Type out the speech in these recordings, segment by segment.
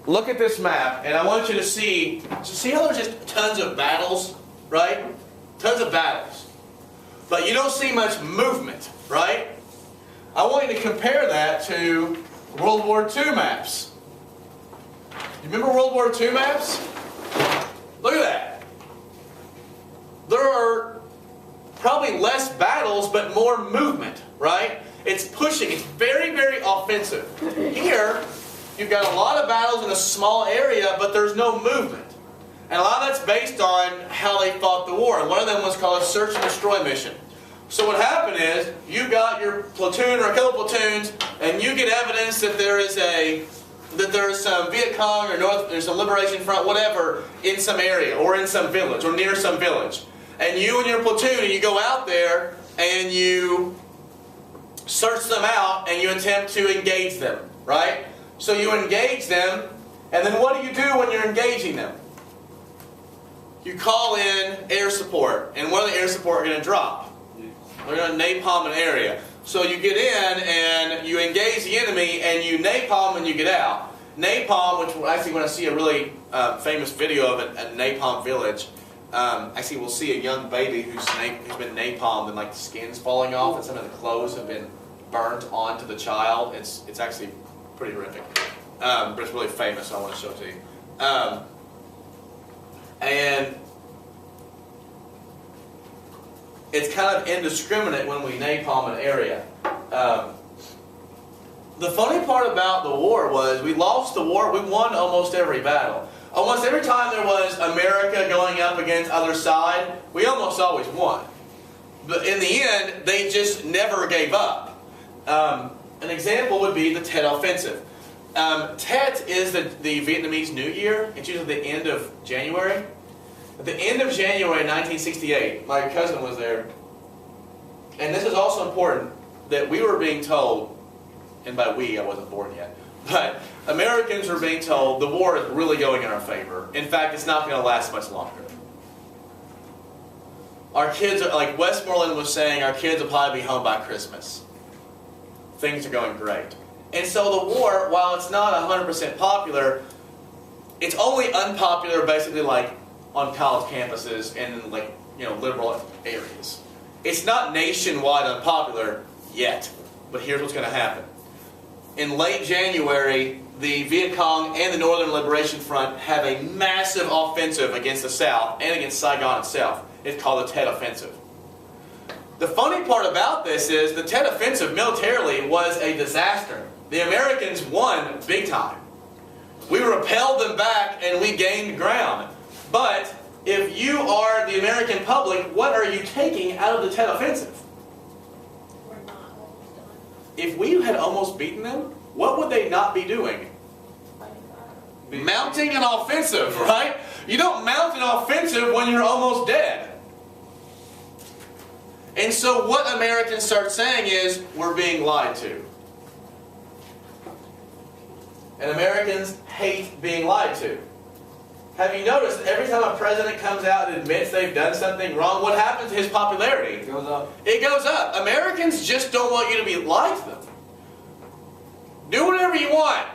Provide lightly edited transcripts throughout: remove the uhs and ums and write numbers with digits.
look at this map, and I want you to see how there's just tons of battles, right? Tons of battles. But you don't see much movement, right? I want you to compare that to World War II maps. You remember World War II maps? Look at that. There are probably less battles, but more movement, right? It's pushing. It's very, very offensive. Here, you've got a lot of battles in a small area, but there's no movement. And a lot of that's based on how they fought the war. And one of them was called a search and destroy mission. So what happened is, you got your platoon or a couple platoons, and you get evidence that there is some Viet Cong or there's some Liberation Front, whatever, in some area or in some village or near some village. And you and your platoon, and you go out there and you search them out and you attempt to engage them, right? So you engage them, and then what do you do when you're engaging them? You call in air support, and what are the air support going to drop? They're going to napalm an area. So you get in and you engage the enemy and you napalm and you get out. Napalm, which actually when I see a really famous video of it at Napalm Village, actually we'll see a young baby who's been napalmed and like the skin's falling off and some of the clothes have been burnt onto the child. It's actually pretty horrific. But it's really famous, so I want to show it to you. And it's kind of indiscriminate when we napalm an area. The funny part about the war was we lost the war. We won almost every battle. Almost every time there was America going up against other side, we almost always won. But in the end, they just never gave up. An example would be the Tet Offensive. Tet is the Vietnamese New Year. It's usually the end of January. At the end of January 1968, my cousin was there. And this is also important, that we were being told, and by we, I wasn't born yet, but Americans were being told the war is really going in our favor. In fact, it's not going to last much longer. Our kids are, like Westmoreland was saying, our kids will probably be home by Christmas. Things are going great. And so the war, while it's not 100% popular, it's only unpopular basically like on college campuses and in like, liberal areas. It's not nationwide unpopular yet, but here's what's going to happen. In late January, the Viet Cong and the Northern Liberation Front have a massive offensive against the South and against Saigon itself. It's called the Tet Offensive. The funny part about this is the Tet Offensive militarily was a disaster. The Americans won big time. We repelled them back and we gained ground. But if you are the American public, what are you taking out of the Tet Offensive? We're not almost done. If we had almost beaten them, what would they not be doing? Mounting an offensive, right? You don't mount an offensive when you're almost dead. And so what Americans start saying is, we're being lied to. And Americans hate being lied to. Have you noticed that every time a president comes out and admits they've done something wrong, what happens to his popularity? It goes up. It goes up. Americans just don't want you to be lied to them. Do whatever you want.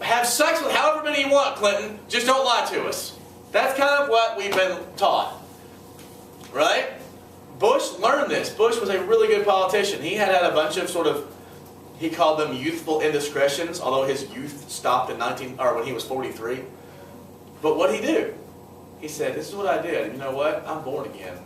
Have sex with however many you want, Clinton. Just don't lie to us. That's kind of what we've been taught. Right? Bush learned this. Bush was a really good politician. He had a bunch of he called them youthful indiscretions, although his youth stopped when he was 43. But what did he do? He said, this is what I did. And you know what? I'm born again.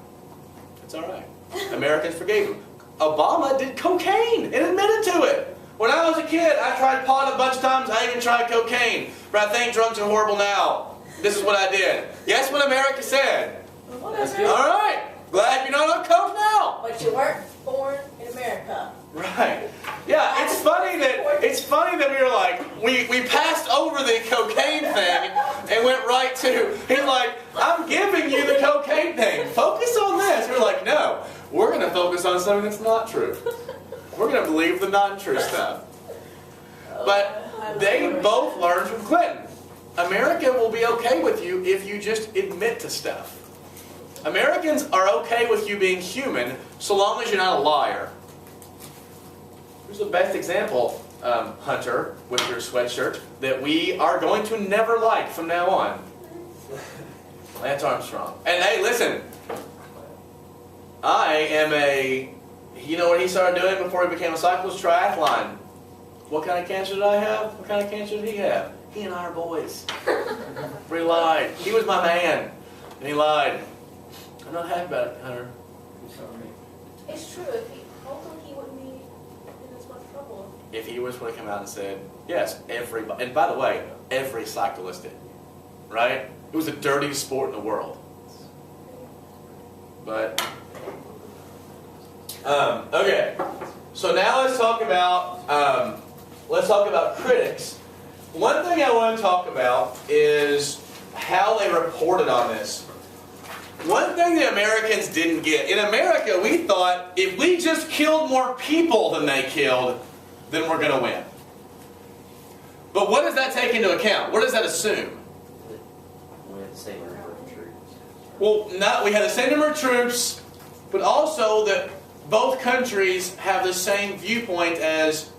It's all right. Americans forgave him. Obama did cocaine and admitted to it. When I was a kid, I tried pot a bunch of times. I even tried cocaine. But I think drugs are horrible now. This is what I did. Guess what America said? Whatever. All right. Glad you're not on coke now. But you weren't born in America. Right. Yeah, it's funny that we were like, we passed over the cocaine thing and went right to, he's like, I'm giving you the cocaine thing. Focus on this. We're like, no, we're going to focus on something that's not true. We're going to believe the non-true stuff. But they both learned from Clinton. America will be okay with you if you just admit to stuff. Americans are okay with you being human so long as you're not a liar. Here's the best example. Hunter, with your sweatshirt, that we are going to never like from now on. Lance Armstrong. And hey, listen, I am you know what he started doing before he became a cyclist? Triathlon. What kind of cancer did I have? What kind of cancer did he have? He and I are boys. He lied. He was my man, and he lied. I'm not happy about it, Hunter. It's true. Hopefully he wouldn't be in this much trouble. If he was to come out and said, yes, everybody, and by the way, every cyclist did, right? It was the dirtiest sport in the world. But, okay. So now let's talk about critics. One thing I want to talk about is how they reported on this. One thing the Americans didn't get. In America, we thought if we just killed more people than they killed, then we're going to win. But what does that take into account? What does that assume? We had the same number of troops. Well, we had the same number of troops, but also that both countries have the same viewpoint as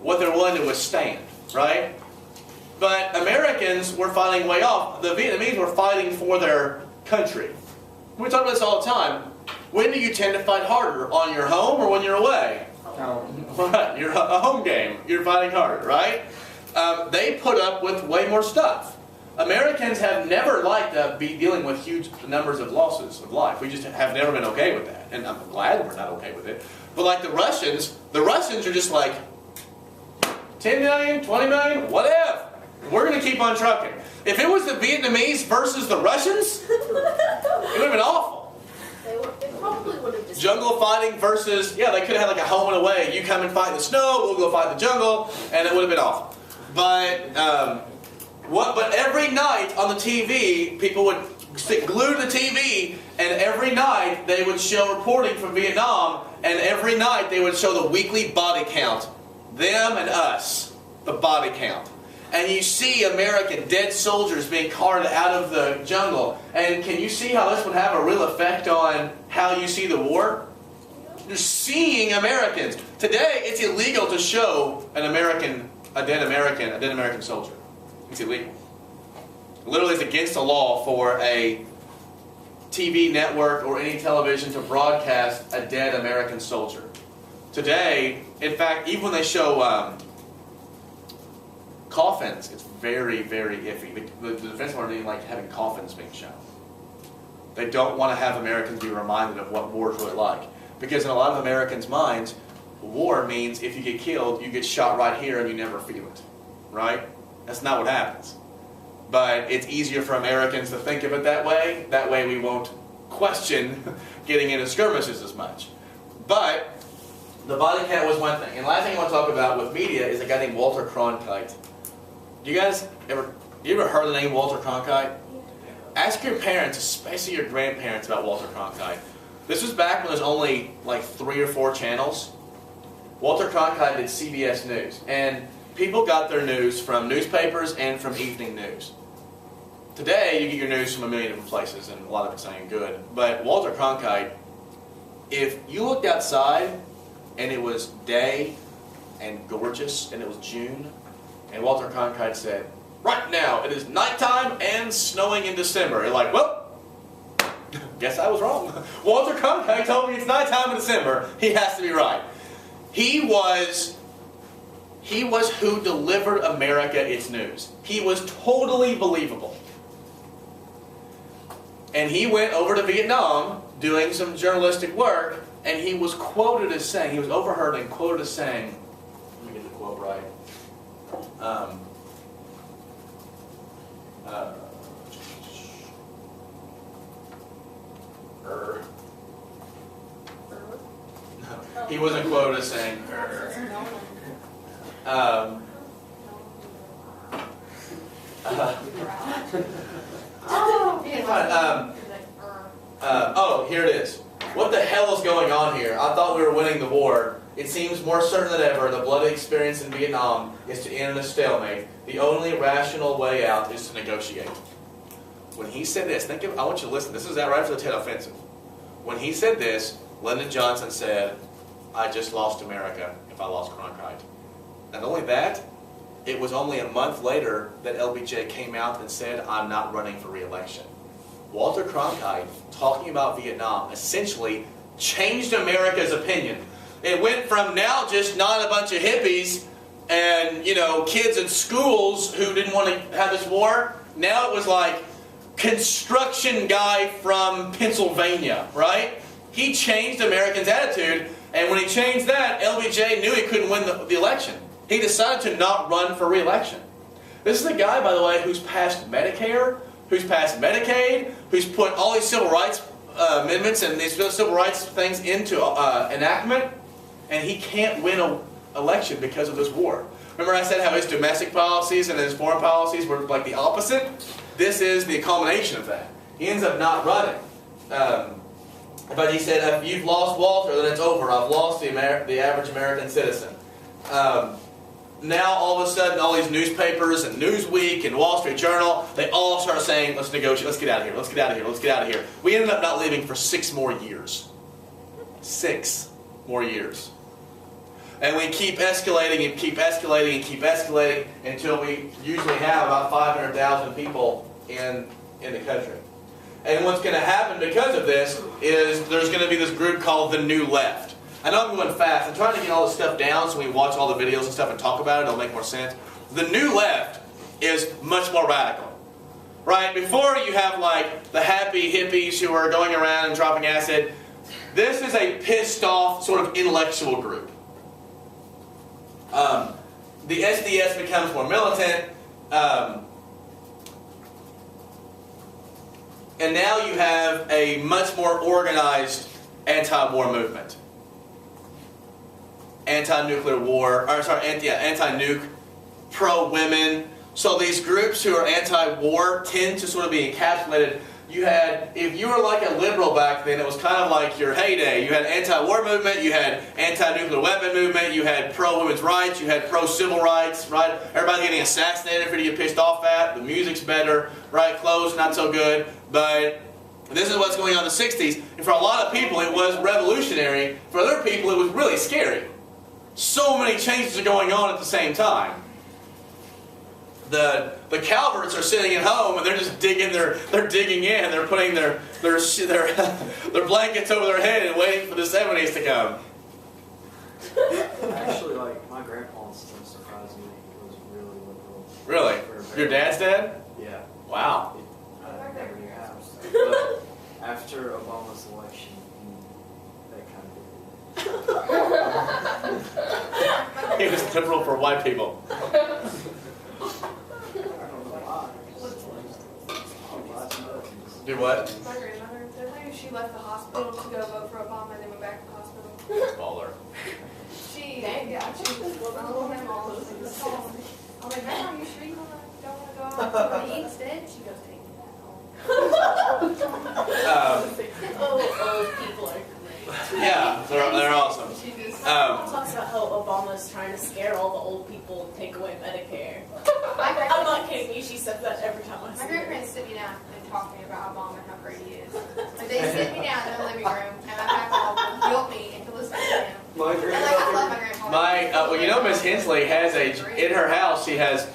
what they're willing to withstand, right? But Americans were fighting way off. The Vietnamese were fighting for their country. We talk about this all the time. When do you tend to fight harder? On your home or when you're away? Right, you're a home game. You're fighting harder, right? They put up with way more stuff. Americans have never liked to be dealing with huge numbers of losses of life. We just have never been okay with that. And I'm glad we're not okay with it. But like the Russians are just like, 10 million, 20 million, whatever. We're going to keep on trucking. If it was the Vietnamese versus the Russians, it would have been awful. They probably would have just... Jungle fighting versus, yeah, they could have had like a home and away. You come and fight in the snow, we'll go fight in the jungle, and it would have been awful. But but every night on the TV, people would stick glued to the TV, and every night they would show reporting from Vietnam, and every night they would show the weekly body count. Them and us, the body count. And you see American dead soldiers being carted out of the jungle. And can you see how this would have a real effect on how you see the war? You're seeing Americans. Today, it's illegal to show a dead American soldier. It's illegal. Literally, it's against the law for a TV network or any television to broadcast a dead American soldier. Today, in fact, even when they show coffins, it's very, very iffy. The Defense Department didn't like having coffins being shown. They don't want to have Americans be reminded of what war is really like. Because in a lot of Americans' minds, war means if you get killed, you get shot right here and you never feel it. Right? That's not what happens. But it's easier for Americans to think of it that way. That way we won't question getting into skirmishes as much. But the body count was one thing. And the last thing I want to talk about with media is a guy named Walter Cronkite. You ever heard the name Walter Cronkite? Ask your parents, especially your grandparents, about Walter Cronkite. This was back when there was only like 3 or 4 channels. Walter Cronkite did CBS News. And people got their news from newspapers and from evening news. Today, you get your news from a million different places, and a lot of it's not even good. But Walter Cronkite, if you looked outside and it was day and gorgeous and it was June, and Walter Cronkite said, right now it is nighttime and snowing in December. You're like, well, guess I was wrong. Walter Cronkite told me it's nighttime in December. He has to be right. He was who delivered America its news. He was totally believable. And he went over to Vietnam doing some journalistic work, and he was quoted as saying, he was overheard and quoted as saying, let me get the quote right. He wasn't quoted as saying, oh, here it is. What the hell is going on here? I thought we were winning the war. It seems more certain than ever the bloody experience in Vietnam is to end in a stalemate. The only rational way out is to negotiate. When he said this, I want you to listen. This is right after the Tet Offensive. When he said this, Lyndon Johnson said, I just lost America if I lost Cronkite. Not only that, it was only a month later that LBJ came out and said, I'm not running for re-election. Walter Cronkite, talking about Vietnam, essentially changed America's opinion. It went from now just not a bunch of hippies and, you know, kids in schools who didn't want to have this war. Now it was like construction guy from Pennsylvania, right? He changed Americans' attitude, and when he changed that, LBJ knew he couldn't win the election. He decided to not run for re-election. This is a guy, by the way, who's passed Medicare, who's passed Medicaid, who's put all these civil rights amendments and these civil rights things into enactment, and he can't win an election because of this war. Remember I said how his domestic policies and his foreign policies were like the opposite? This is the culmination of that. He ends up not running. But he said, if you've lost Walter, then it's over. I've lost the average American citizen. Now, all of a sudden, all these newspapers and Newsweek and Wall Street Journal, they all start saying, let's negotiate, let's get out of here, let's get out of here, let's get out of here. We ended up not leaving for 6 more years. 6 more years. And we keep escalating and keep escalating and keep escalating until we usually have about 500,000 people in the country. And what's going to happen because of this is there's going to be this group called the New Left. I know I'm going fast. I'm trying to get all this stuff down so we watch all the videos and stuff and talk about it. It'll make more sense. The New Left is much more radical. Right? Before you have like the happy hippies who are going around and dropping acid. This is a pissed off sort of intellectual group. The SDS becomes more militant. And now you have a much more organized anti-war movement. Anti-nuclear war, or sorry, anti-nuke, pro-women. So these groups who are anti-war tend to sort of be encapsulated. You had, if you were like a liberal back then, it was kind of like your heyday. You had anti-war movement, you had anti-nuclear weapon movement, you had pro-women's rights, you had pro-civil rights, right? Everybody getting assassinated for you to get pissed off at. The music's better, right? Clothes not so good. But this is what's going on in the 60s. And for a lot of people, it was revolutionary. For other people, it was really scary. So many changes are going on at the same time. The Calverts are sitting at home and they're just digging they're digging in. They're putting their blankets over their head and waiting for the 70s to come. Actually, like, my grandpa still surprised me. He was really liberal. Really? Your dad's dad? Yeah. Wow. I never knew how. But after Obama's election, that kind of He was liberal for white people. I don't know why. Do what? My grandmother, the day she left the hospital to go vote for Obama and then went back to the hospital. Baller. She was my mom was I'm like, Grandma, are you sure you don't want to go out to eat instead? She goes, take me back home. Old people are great. Yeah, they're awesome. She just, Talks about how Obama's trying to scare all the old people and take away Medicare. my I'm not kidding you, she says that every time I My see her. grandparents sit me down and talk to me about Obama and how great he is. Like they sit me down in the living room and I have to guilt me into listening to him. My And like I love my grandmother. grandpa. Well, you know, Miss Hensley has in her house. She has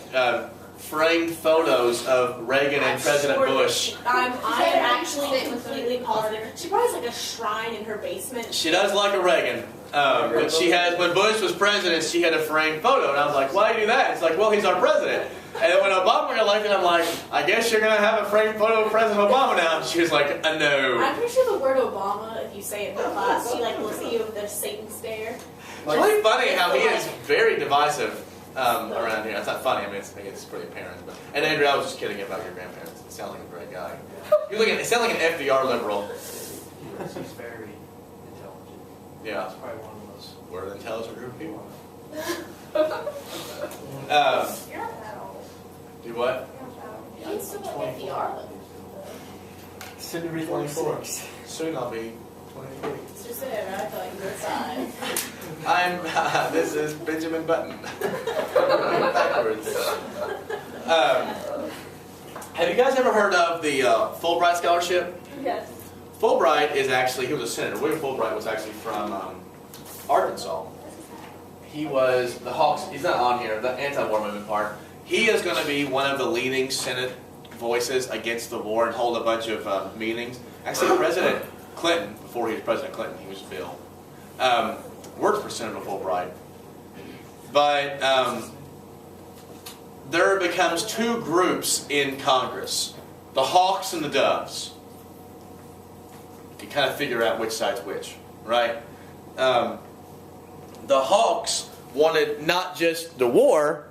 framed photos of Reagan and President Bush. I'm actually completely positive. She probably has like a shrine in her basement. She does like a Reagan. But she has, when Bush was president, she had a framed photo, and I was like, why do you do that? It's like, well, he's our president. And then when Obama got elected, I'm like, I guess you're going to have a framed photo of President Obama now. And she was like, no. I'm pretty sure the word Obama, if you say it in class, she like looks at you with a Satan stare. It's really funny how he is very divisive around here. It's not funny, I mean, it's pretty apparent. But, and Andrew, I was just kidding about your grandparents. They sound like a great guy. They sound like an FDR liberal. He's very intelligent. Yeah. He's probably one of the most. We're an intelligent group of people. You're not that old. Do what? You're not that old. He's still like FDR though. Soon to be 24. Soon I'll be 23. It's just it, right? I feel like you're inside. This is Benjamin Button. Backwards. Have you guys ever heard of the Fulbright Scholarship? Yes. Fulbright is actually, he was a senator. William Fulbright was actually from Arkansas. he was the Hawks. He's not on here. The anti-war movement part. He is going to be one of the leading Senate voices against the war and hold a bunch of meetings. Actually, President Clinton, before he was President Clinton, he was Bill, worked for Senator Fulbright. But there becomes two groups in Congress, the Hawks and the Doves. You can kind of figure out which side's which, right? The Hawks wanted not just the war,